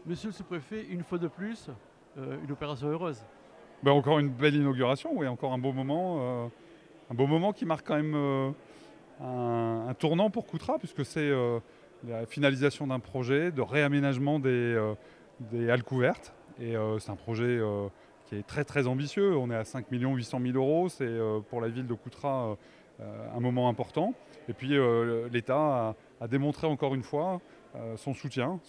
Monsieur le sous-préfet, une fois de plus, une opération heureuse. Ben, encore une belle inauguration, oui, encore un beau moment qui marque quand même un tournant pour Coutras, puisque c'est la finalisation d'un projet de réaménagement des halles couvertes. Et c'est un projet qui est très très ambitieux. On est à 5 800 000 euros. C'est pour la ville de Coutras un moment important. Et puis l'État a démontré encore une fois son soutien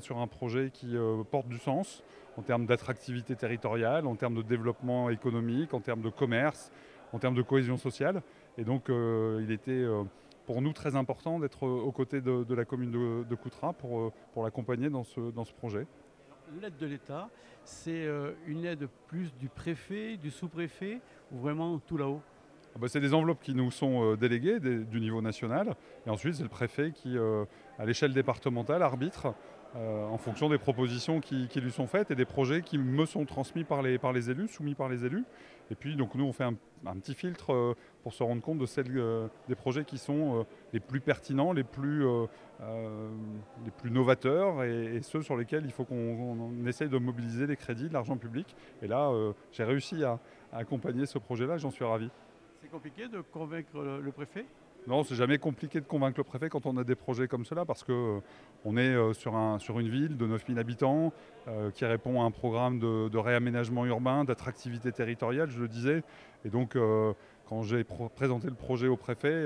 sur un projet qui porte du sens en termes d'attractivité territoriale, en termes de développement économique, en termes de commerce, en termes de cohésion sociale. Et donc il était pour nous très important d'être aux côtés de la commune de Coutras pour l'accompagner dans ce projet. L'aide de l'État, c'est une aide plus du préfet, du sous-préfet, ou vraiment tout là-haut? C'est des enveloppes qui nous sont déléguées du niveau national. Et ensuite, c'est le préfet qui, à l'échelle départementale, arbitre en fonction des propositions qui lui sont faites et des projets qui me sont transmis par les élus, soumis par les élus. Et puis, donc, nous, on fait un petit filtre pour se rendre compte de des projets qui sont les plus pertinents, les plus novateurs et ceux sur lesquels il faut qu'on essaye de mobiliser des crédits, de l'argent public. Et là, j'ai réussi à accompagner ce projet-là, j'en suis ravi. C'est compliqué de convaincre le préfet? Non, c'est jamais compliqué de convaincre le préfet quand on a des projets comme cela parce que on est sur une ville de 9 000 habitants qui répond à un programme de réaménagement urbain, d'attractivité territoriale, je le disais. Et donc, quand j'ai présenté le projet au préfet,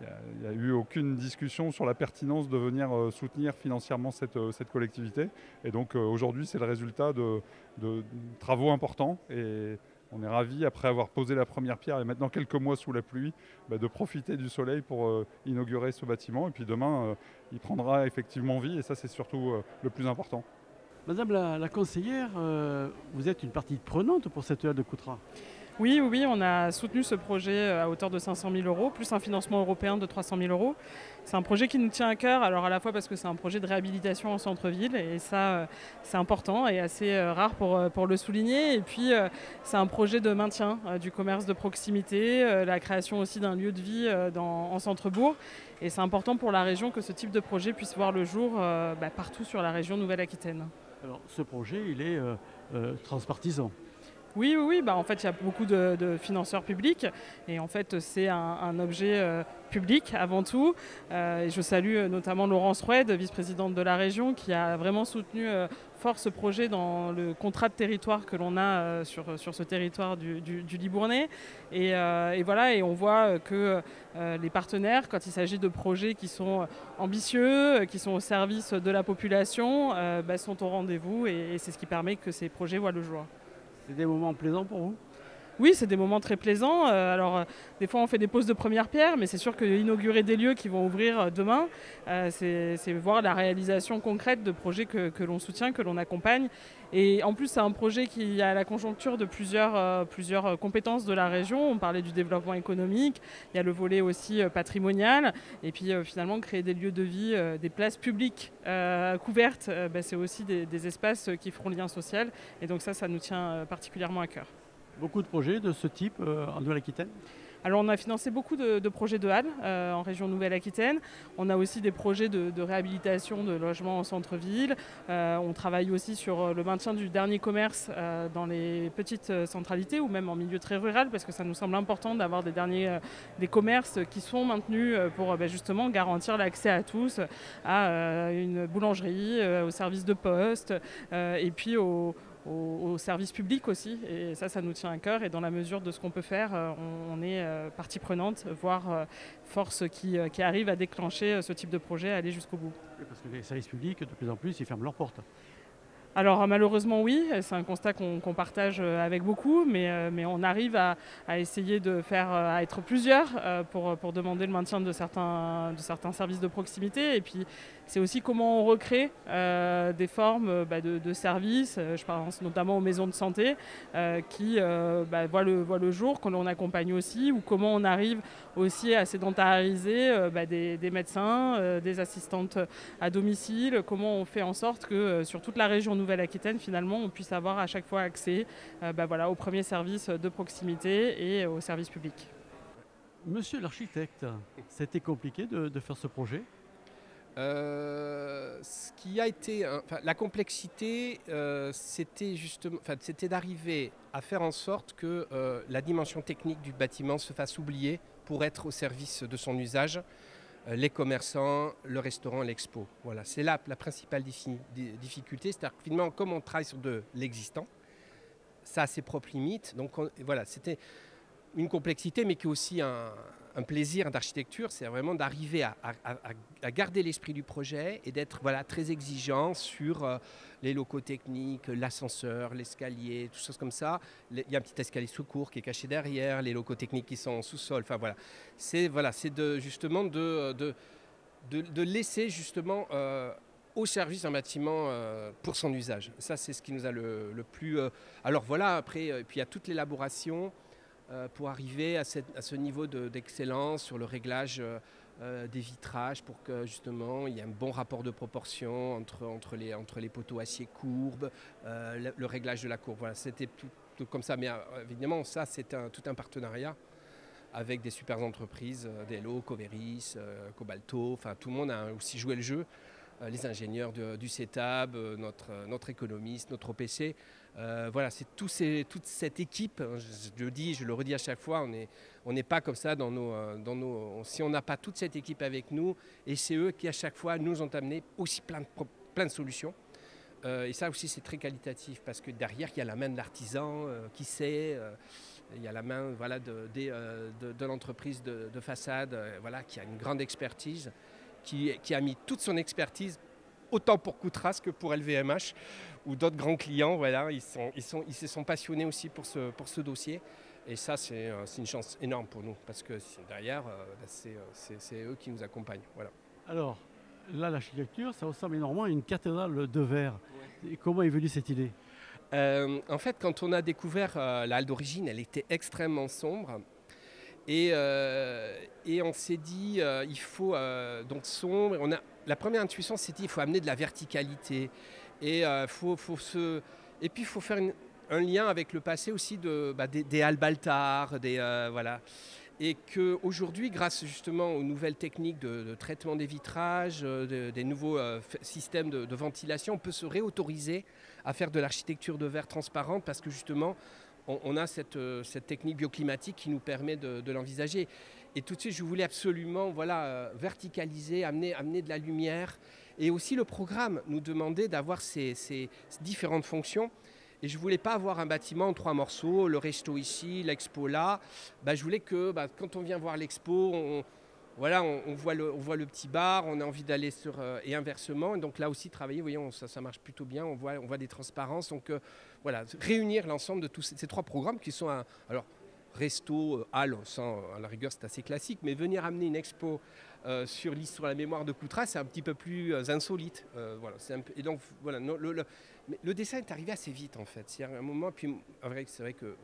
il n'y a eu aucune discussion sur la pertinence de venir soutenir financièrement cette collectivité. Et donc, aujourd'hui, c'est le résultat de travaux importants. Et on est ravis, après avoir posé la première pierre et maintenant quelques mois sous la pluie, de profiter du soleil pour inaugurer ce bâtiment. Et puis demain, il prendra effectivement vie et ça, c'est surtout le plus important. Madame la conseillère, vous êtes une partie prenante pour cette aide de Coutras. Oui, oui, oui, on a soutenu ce projet à hauteur de 500 000 euros, plus un financement européen de 300 000 euros. C'est un projet qui nous tient à cœur, alors à la fois parce que c'est un projet de réhabilitation en centre-ville, et ça, c'est important et assez rare pour le souligner. Et puis, c'est un projet de maintien du commerce de proximité, la création aussi d'un lieu de vie en centre-bourg. Et c'est important pour la région que ce type de projet puisse voir le jour partout sur la région Nouvelle-Aquitaine. Alors, ce projet, il est transpartisan. Oui, oui, oui. En fait, il y a beaucoup de financeurs publics et en fait, c'est un objet public avant tout. Et je salue notamment Laurence Roued, vice-présidente de la région, qui a vraiment soutenu fort ce projet dans le contrat de territoire que l'on a sur ce territoire du Libournais. Et voilà, et on voit que les partenaires, quand il s'agit de projets qui sont ambitieux, qui sont au service de la population, sont au rendez-vous et c'est ce qui permet que ces projets voient le jour. C'est des moments plaisants pour vous? Oui, c'est des moments très plaisants. Des fois, on fait des poses de première pierre, mais c'est sûr qu'inaugurer des lieux qui vont ouvrir demain, c'est voir la réalisation concrète de projets que l'on soutient, que l'on accompagne. Et en plus, c'est un projet qui a la conjoncture de plusieurs compétences de la région. On parlait du développement économique, il y a le volet aussi patrimonial. Et puis, finalement, créer des lieux de vie, des places publiques couvertes, c'est aussi des espaces qui feront lien social. Et donc ça nous tient particulièrement à cœur. Beaucoup de projets de ce type en Nouvelle-Aquitaine? Alors on a financé beaucoup de projets de halles en région Nouvelle-Aquitaine. On a aussi des projets de réhabilitation de logements en centre-ville. On travaille aussi sur le maintien du dernier commerce dans les petites centralités ou même en milieu très rural parce que ça nous semble important d'avoir des commerces qui sont maintenus pour justement garantir l'accès à tous à une boulangerie, au service de poste et puis au service public aussi, et ça nous tient à cœur, et dans la mesure de ce qu'on peut faire, on est partie prenante, voire force qui arrive à déclencher ce type de projet, à aller jusqu'au bout. Parce que les services publics, de plus en plus, ils ferment leurs portes. Alors malheureusement oui, c'est un constat qu'on partage avec beaucoup, mais on arrive à essayer de faire à être plusieurs pour demander le maintien de certains services de proximité. Et puis c'est aussi comment on recrée des formes de services, je pense notamment aux maisons de santé qui voient le jour, qu'on accompagne aussi, ou comment on arrive aussi à sédentariser des médecins, des assistantes à domicile, comment on fait en sorte que sur toute la région Nouvelle-Aquitaine, finalement, on puisse avoir à chaque fois accès aux premiers services de proximité et aux services publics. Monsieur l'architecte, c'était compliqué de faire ce projet? Ce qui a été, la complexité, c'était d'arriver à faire en sorte que la dimension technique du bâtiment se fasse oublier pour être au service de son usage, les commerçants, le restaurant, l'expo. Voilà, c'est là la principale difficulté, c'est-à-dire que finalement, comme on travaille sur de l'existant, ça a ses propres limites. Donc voilà, c'était une complexité, mais qui est aussi un plaisir d'architecture, c'est vraiment d'arriver à garder l'esprit du projet et d'être très exigeant sur les locaux techniques, l'ascenseur, l'escalier, tout choses comme ça. Il y a un petit escalier secours qui est caché derrière, les locaux techniques qui sont en sous-sol. Enfin voilà, c'est justement de laisser justement au service d'un bâtiment pour son usage. Ça, c'est ce qui nous a le plus... Alors voilà, après, puis il y a toute l'élaboration pour arriver à ce niveau d'excellence sur le réglage des vitrages pour que justement il y ait un bon rapport de proportion entre les poteaux acier courbes, le réglage de la courbe. Voilà, c'était tout comme ça. Mais évidemment, ça, c'est tout un partenariat avec des super entreprises, Delo, Coveris, Cobalto. Enfin, tout le monde a aussi joué le jeu. Les ingénieurs du CETAB, notre économiste, notre OPC. Voilà, c'est toute cette équipe, je le redis à chaque fois, on n'est pas comme ça si on n'a pas toute cette équipe avec nous, et c'est eux qui à chaque fois nous ont amené aussi plein de solutions. Et ça aussi c'est très qualitatif parce que derrière il y a la main de l'artisan qui sait, il y a la main de l'entreprise de façade qui a une grande expertise, qui a mis toute son expertise autant pour Koutras que pour LVMH ou d'autres grands clients. Voilà, ils se sont passionnés aussi pour ce dossier. Et ça, c'est une chance énorme pour nous parce que derrière, c'est eux qui nous accompagnent. Voilà. Alors, là, l'architecture, ça ressemble énormément à une cathédrale de verre. Ouais. Et comment est venue cette idée ? En fait, quand on a découvert la halle d'origine, elle était extrêmement sombre. Et on s'est dit, il faut donc sombre. La première intuition, c'était il faut amener de la verticalité. Et puis il faut faire un lien avec le passé aussi des halles Baltard, voilà. Et qu'aujourd'hui, grâce justement aux nouvelles techniques de traitement des vitrages, des nouveaux systèmes de ventilation, on peut se réautoriser à faire de l'architecture de verre transparente parce que justement, on a cette technique bioclimatique qui nous permet de l'envisager. Et tout de suite, je voulais absolument verticaliser, amener de la lumière. Et aussi, le programme nous demandait d'avoir ces différentes fonctions. Et je ne voulais pas avoir un bâtiment en 3 morceaux, le resto ici, l'expo là. Je voulais que quand on vient voir l'expo, on voit le petit bar, on a envie d'aller et inversement. Et donc là aussi, travailler, voyons, ça marche plutôt bien, on voit des transparences. Donc réunir l'ensemble de tous ces 3 programmes qui sont alors resto, halle, à la rigueur c'est assez classique, mais venir amener une expo sur l'histoire, la mémoire de Koutras, c'est un petit peu plus insolite. Et donc voilà, le dessin est arrivé assez vite en fait. C'est un moment, puis c'est vrai que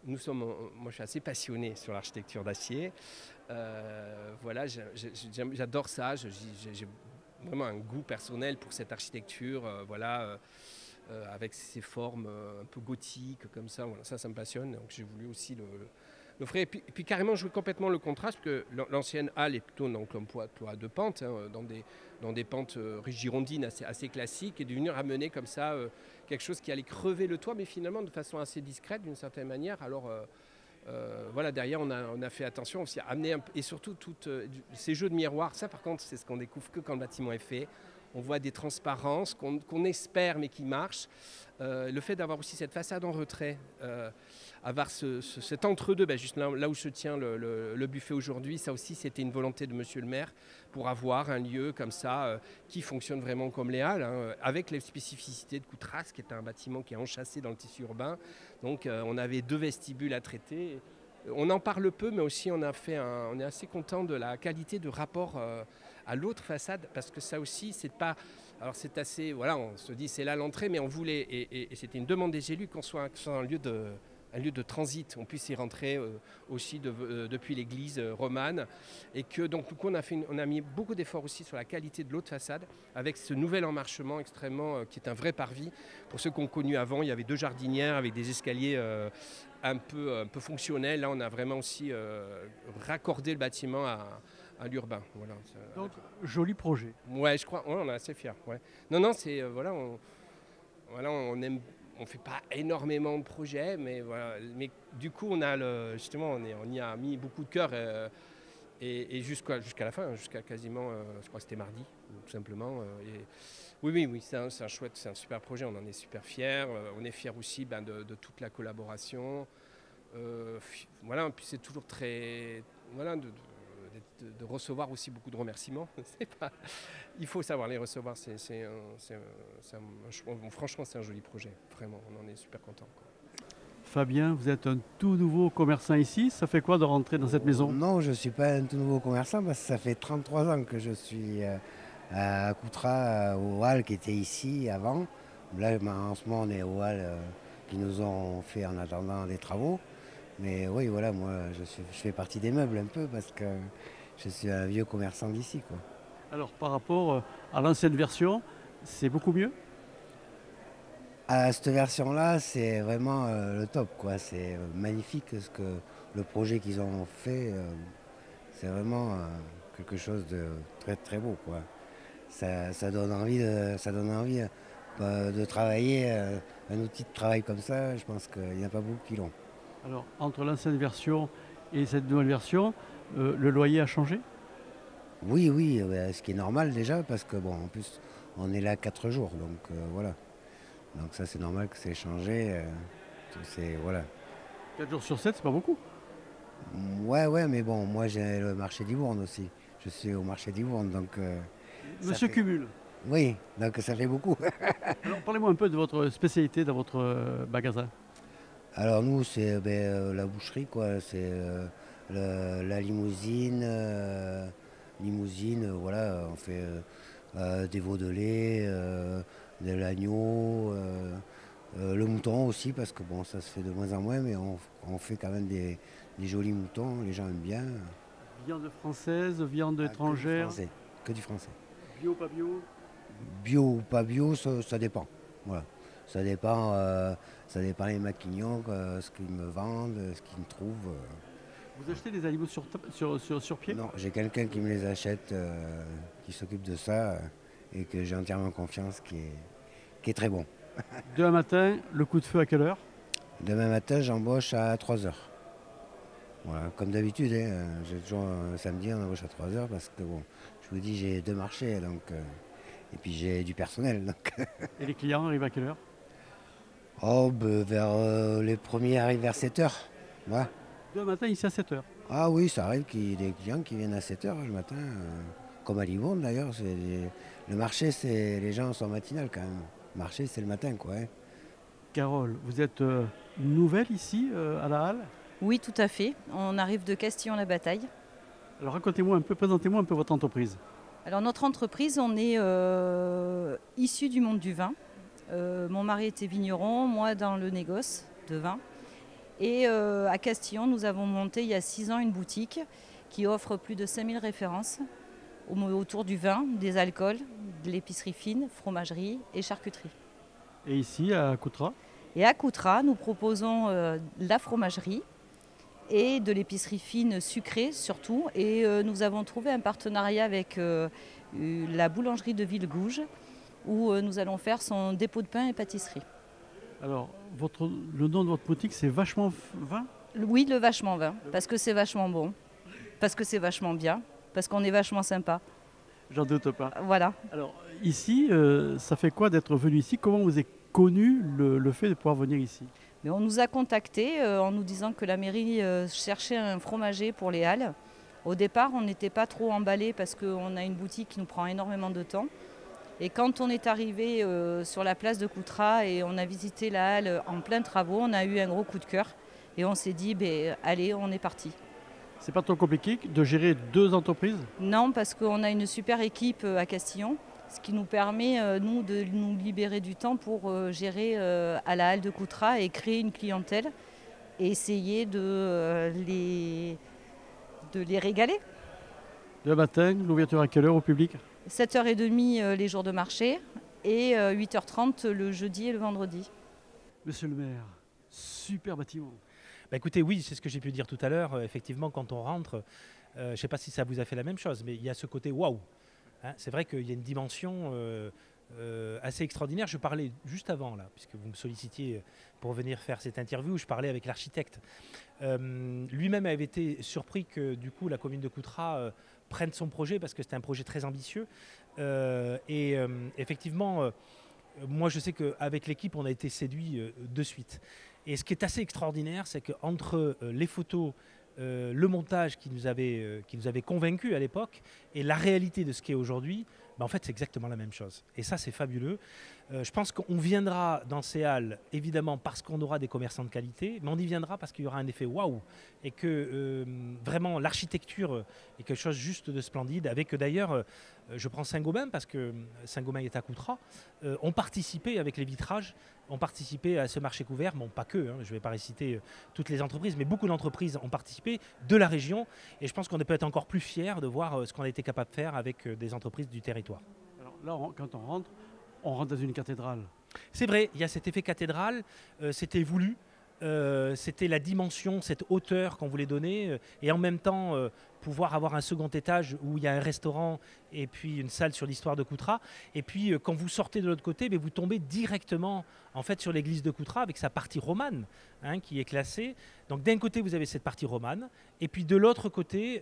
moi je suis assez passionné sur l'architecture d'acier. J'adore ça, j'ai vraiment un goût personnel pour cette architecture, avec ses formes un peu gothiques comme ça. Voilà, ça me passionne, donc j'ai voulu aussi l'offrir. Et puis carrément jouer complètement le contraste, parce que l'ancienne halle est plutôt dans l'emploi à 2 pentes, dans des pentes girondines assez classiques, et de venir amener comme ça quelque chose qui allait crever le toit, mais finalement de façon assez discrète d'une certaine manière. Alors derrière on a fait attention aussi à amener et surtout tous ces jeux de miroirs. Ça par contre c'est ce qu'on découvre que quand le bâtiment est fait. On voit des transparences qu'on espère mais qui marchent. Le fait d'avoir aussi cette façade en retrait, avoir cet entre-deux, juste là où se tient le buffet aujourd'hui, ça aussi c'était une volonté de monsieur le maire pour avoir un lieu comme ça qui fonctionne vraiment comme les halles, avec les spécificités de Koutras, qui est un bâtiment qui est enchâssé dans le tissu urbain. Donc on avait 2 vestibules à traiter. On en parle peu, mais aussi on est assez content de la qualité de rapport à l'autre façade, parce que ça aussi, c'est pas... Alors c'est assez... Voilà, on se dit c'est là l'entrée, mais on voulait, et c'était une demande des élus, qu'on soit un lieu de transit, on puisse y rentrer aussi depuis l'église romane, et que donc on a mis beaucoup d'efforts aussi sur la qualité de l'autre façade, avec ce nouvel emmarchement extrêmement, qui est un vrai parvis. Pour ceux qu'on connu avant, il y avait 2 jardinières avec des escaliers un peu fonctionnels. Là, on a vraiment aussi raccordé le bâtiment à l'urbain. Voilà. Donc, joli projet. Ouais, je crois, ouais, on est assez fiers. Ouais. Non, c'est voilà, on aime, on fait pas énormément de projets, mais voilà, mais du coup, justement, on y a mis beaucoup de cœur et jusqu'à la fin, jusqu'à quasiment, je crois que c'était mardi, tout simplement. Oui, c'est un chouette, c'est un super projet, on en est super fiers. On est fiers aussi de toute la collaboration. Voilà, puis c'est toujours très, voilà, de recevoir aussi beaucoup de remerciements. Il faut savoir les recevoir, franchement c'est un joli projet, vraiment, on en est super content. Fabien, vous êtes un tout nouveau commerçant ici, ça fait quoi de rentrer dans cette maison? Non, je ne suis pas un tout nouveau commerçant parce que ça fait 33 ans que je suis à Coutras, au hall qui était ici avant. Là, en ce moment, on est au hall qui nous ont fait en attendant des travaux. Mais oui, voilà, moi, je fais partie des meubles un peu parce que je suis un vieux commerçant d'ici, quoi. Alors, par rapport à l'ancienne version, c'est beaucoup mieux? À cette version-là, c'est vraiment le top, quoi. C'est magnifique le projet qu'ils ont fait. C'est vraiment quelque chose de très très beau, quoi. Ça donne envie de travailler un outil de travail comme ça. Je pense qu'il n'y en a pas beaucoup qui l'ont. Alors, entre l'ancienne version et cette nouvelle version, le loyer a changé? Oui, ce qui est normal déjà, parce que bon, en plus, on est là 4 jours, donc voilà. Donc ça, c'est normal que c'est changé. Voilà. 4 jours sur 7, c'est pas beaucoup. Ouais, mais bon, moi j'ai le marché d'Ivourne aussi. Je suis au marché d'Ivourne, donc... Monsieur cumule. Oui, donc ça fait beaucoup. Alors, parlez-moi un peu de votre spécialité dans votre magasin. Alors nous, c'est la boucherie, quoi. C'est la limousine. Voilà, on fait des veaux de lait, de l'agneau, le mouton aussi, parce que bon, ça se fait de moins en moins, mais on fait quand même des jolis moutons, les gens aiment bien. Viande française, viande étrangère? Que du français. Bio, pas bio? Bio ou pas bio, ça dépend. Voilà. Ça dépend les maquignons, ce qu'ils me vendent, ce qu'ils me trouvent. Vous achetez des animaux sur pied? Non, j'ai quelqu'un qui me les achète, qui s'occupe de ça et que j'ai entièrement confiance, qui est très bon. Demain matin, le coup de feu à quelle heure? Demain matin, j'embauche à 3h. Voilà, comme d'habitude, j'ai toujours un samedi, on embauche à 3h parce que bon, je vous dis, j'ai 2 marchés, donc, et puis j'ai du personnel. Donc. Et les clients arrivent à quelle heure? Les premiers arrivent vers 7h. Voilà. Demain matin, ici à 7h. Ah oui, ça arrive qu'il y ait des clients qui viennent à 7h le matin, comme à Livourne d'ailleurs. Le marché, les gens sont matinales quand même. Le marché, c'est le matin, quoi. Hein. Carole, vous êtes nouvelle ici à la halle? Oui, tout à fait. On arrive de Castillon-la-Bataille. Alors racontez-moi un peu, présentez-moi un peu votre entreprise. Alors notre entreprise, on est issu du monde du vin. Mon mari était vigneron, moi dans le négoce de vin. Et à Castillon, nous avons monté il y a 6 ans une boutique qui offre plus de 5000 références autour du vin, des alcools, de l'épicerie fine, fromagerie et charcuterie. Et ici à Coutras? Et à Coutras, nous proposons la fromagerie et de l'épicerie fine sucrée surtout. Et nous avons trouvé un partenariat avec la boulangerie de Villegouge où nous allons faire son dépôt de pain et pâtisserie. Alors, le nom de votre boutique, c'est Vachement Vin? Oui, le Vachement Vin, parce que c'est vachement bon, parce que c'est vachement bien, parce qu'on est vachement sympa. J'en doute pas. Voilà. Alors, ici, ça fait quoi d'être venu ici? Comment vous avez connu le fait de pouvoir venir ici? Mais on nous a contactés en nous disant que la mairie cherchait un fromager pour les halles. Au départ, on n'était pas trop emballés parce qu'on a une boutique qui nous prend énormément de temps. Et quand on est arrivé sur la place de Coutras et on a visité la halle en plein travaux, on a eu un gros coup de cœur et on s'est dit, allez, on est parti. C'est pas trop compliqué de gérer 2 entreprises? Non, parce qu'on a une super équipe à Castillon, ce qui nous permet, nous, de nous libérer du temps pour gérer à la halle de Coutras et créer une clientèle et essayer de les régaler. Le matin, l'ouverture à quelle heure au public? 7h30 les jours de marché et 8h30 le jeudi et le vendredi. Monsieur le maire, super bâtiment. Écoutez, oui, c'est ce que j'ai pu dire tout à l'heure. Effectivement, quand on rentre, Je ne sais pas si ça vous a fait la même chose, mais il y a ce côté waouh. Hein, c'est vrai qu'il y a une dimension assez extraordinaire. Je parlais juste avant, là, puisque vous me sollicitiez pour venir faire cette interview, je parlais avec l'architecte. Lui-même avait été surpris que du coup la commune de Coutras prenne son projet parce que c'était un projet très ambitieux. Effectivement, moi je sais qu'avec l'équipe on a été séduits de suite. Et ce qui est assez extraordinaire, c'est qu'entre les photos, le montage qui nous avait convaincus à l'époque et la réalité de ce qui est aujourd'hui, en fait c'est exactement la même chose. Et ça c'est fabuleux. Je pense qu'on viendra dans ces halles évidemment parce qu'on aura des commerçants de qualité, mais on y viendra parce qu'il y aura un effet waouh et que vraiment l'architecture est quelque chose juste de splendide. Avec d'ailleurs, je prends Saint-Gobain parce que Saint-Gobain est à Coutras, ont participé avec les vitrages, ont participé à ce marché couvert, bon pas que, je ne vais pas réciter toutes les entreprises, mais beaucoup d'entreprises ont participé de la région et je pense qu'on peut être encore plus fiers de voir ce qu'on a été capable de faire avec des entreprises du territoire. Alors là, quand on rentre dans une cathédrale. C'est vrai, il y a cet effet cathédrale, c'était voulu, c'était la dimension, cette hauteur qu'on voulait donner et en même temps pouvoir avoir un second étage où il y a un restaurant et puis une salle sur l'histoire de Coutras. Et puis quand vous sortez de l'autre côté, vous tombez directement en fait sur l'église de Coutras avec sa partie romane qui est classée. Donc d'un côté vous avez cette partie romane et puis de l'autre côté,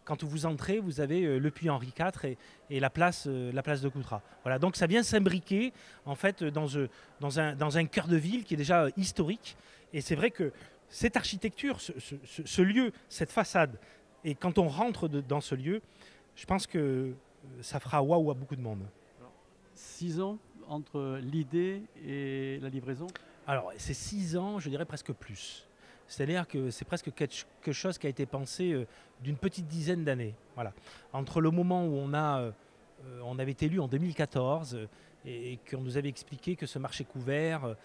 quand vous entrez, vous avez le puits Henri IV et la place de Coutras. Voilà, donc ça vient s'imbriquer en fait dans un cœur de ville qui est déjà historique. Et c'est vrai que cette architecture, ce lieu, cette façade, et quand on rentre dans ce lieu, je pense que ça fera waouh à beaucoup de monde. Alors, 6 ans entre l'idée et la livraison? Alors, c'est 6 ans, je dirais presque plus. C'est-à-dire que c'est presque quelque chose qui a été pensé d'une petite dizaine d'années. Voilà. Entre le moment où on avait été élu en 2014 et qu'on nous avait expliqué que ce marché couvert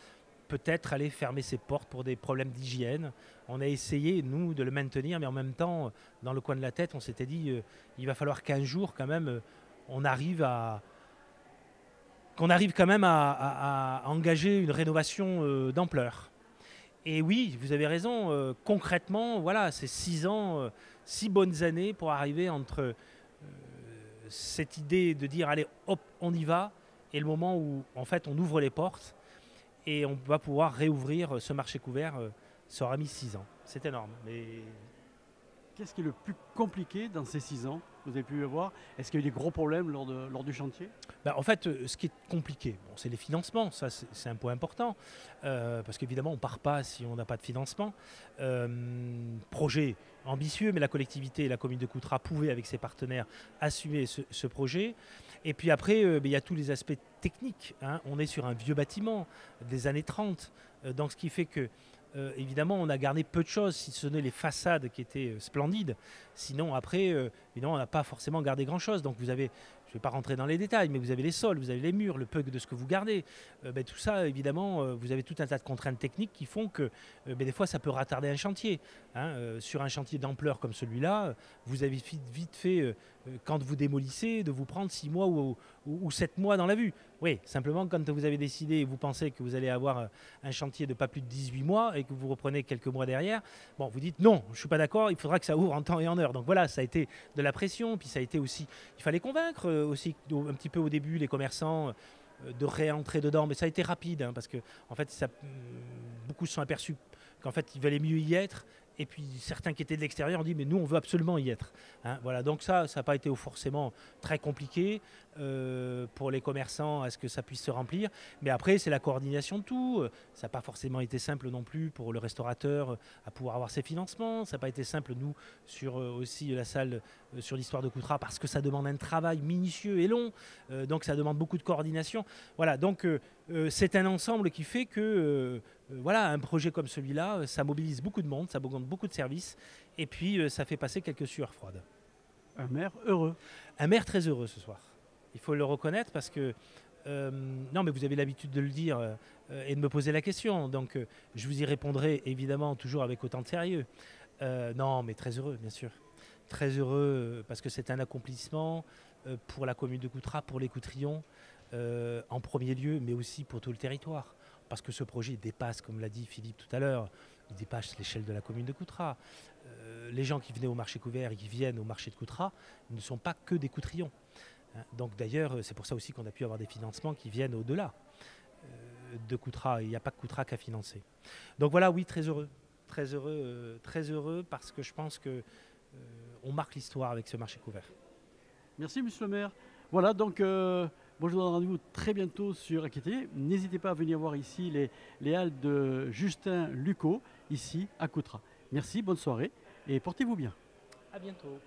peut-être allait fermer ses portes pour des problèmes d'hygiène. On a essayé, nous, de le maintenir, mais en même temps, dans le coin de la tête, on s'était dit il va falloir qu'un jour, quand même, qu'on arrive quand même à engager une rénovation d'ampleur. Et oui, vous avez raison, concrètement, voilà, c'est 6 ans, 6 bonnes années pour arriver entre cette idée de dire allez, hop, on y va, et le moment où, en fait, on ouvre les portes, et on va pouvoir réouvrir ce marché couvert. Ça aura mis 6 ans. C'est énorme. Mais... Qu'est-ce qui est le plus compliqué dans ces 6 ans? Vous avez pu le voir. Est-ce qu'il y a eu des gros problèmes lors du chantier? En fait, ce qui est compliqué, c'est les financements. Ça, c'est un point important. Parce qu'évidemment, on ne part pas si on n'a pas de financement. Projet ambitieux, mais la collectivité et la commune de Coutras pouvaient, avec ses partenaires, assumer ce projet. Et puis après, il y a tous les aspects techniques. On est sur un vieux bâtiment des années 30. Donc ce qui fait que, évidemment, on a gardé peu de choses, si ce n'est les façades qui étaient splendides. Sinon, après, évidemment, on n'a pas forcément gardé grand-chose. Donc vous avez, je ne vais pas rentrer dans les détails, mais vous avez les sols, vous avez les murs, le peu de ce que vous gardez. Tout ça, évidemment, vous avez tout un tas de contraintes techniques qui font que des fois, ça peut retarder un chantier. Sur un chantier d'ampleur comme celui-là, vous avez vite fait, quand vous démolissez, de vous prendre 6 mois ou 7 mois dans la vue. Oui, simplement, quand vous avez décidé et vous pensez que vous allez avoir un chantier de pas plus de 18 mois et que vous reprenez quelques mois derrière, bon, vous dites non, je ne suis pas d'accord, il faudra que ça ouvre en temps et en heure. Donc voilà, ça a été de la pression, puis ça a été aussi, il fallait convaincre aussi un petit peu au début les commerçants de réentrer dedans, mais ça a été rapide parce que en fait, beaucoup se sont aperçus qu'en fait, il valait mieux y être. Et puis certains qui étaient de l'extérieur ont dit mais nous on veut absolument y être. Voilà, donc ça n'a pas été forcément très compliqué pour les commerçants à ce que ça puisse se remplir. Mais après c'est la coordination de tout. Ça n'a pas forcément été simple non plus pour le restaurateur à pouvoir avoir ses financements. Ça n'a pas été simple nous sur aussi la salle sur l'histoire de Coutras parce que ça demande un travail minutieux et long. Donc ça demande beaucoup de coordination. Voilà, donc c'est un ensemble qui fait que voilà, un projet comme celui-là, ça mobilise beaucoup de monde, ça mobilise beaucoup de services, et puis ça fait passer quelques sueurs froides. Un maire heureux. Un maire très heureux ce soir. Il faut le reconnaître parce que, non mais vous avez l'habitude de le dire et de me poser la question, donc je vous y répondrai évidemment toujours avec autant de sérieux. Non mais très heureux bien sûr. Très heureux parce que c'est un accomplissement pour la commune de Coutras, pour les Coutrillons, en premier lieu, mais aussi pour tout le territoire. Parce que ce projet dépasse, comme l'a dit Philippe tout à l'heure, qui dépasse l'échelle de la commune de Coutras. Les gens qui venaient au marché couvert et qui viennent au marché de Coutras ne sont pas que des Coutrions. Donc d'ailleurs, c'est pour ça aussi qu'on a pu avoir des financements qui viennent au-delà de Coutras. Il n'y a pas que Coutras qu'à financer. Donc voilà, oui, très heureux. Très heureux parce que je pense qu'on marque l'histoire avec ce marché couvert. Merci, monsieur le maire. Voilà, donc moi je vous donne rendez-vous très bientôt sur Aquitaine. N'hésitez pas à venir voir ici les halles de Justin Lucot, ici à Coutras. Merci, bonne soirée et portez-vous bien. À bientôt.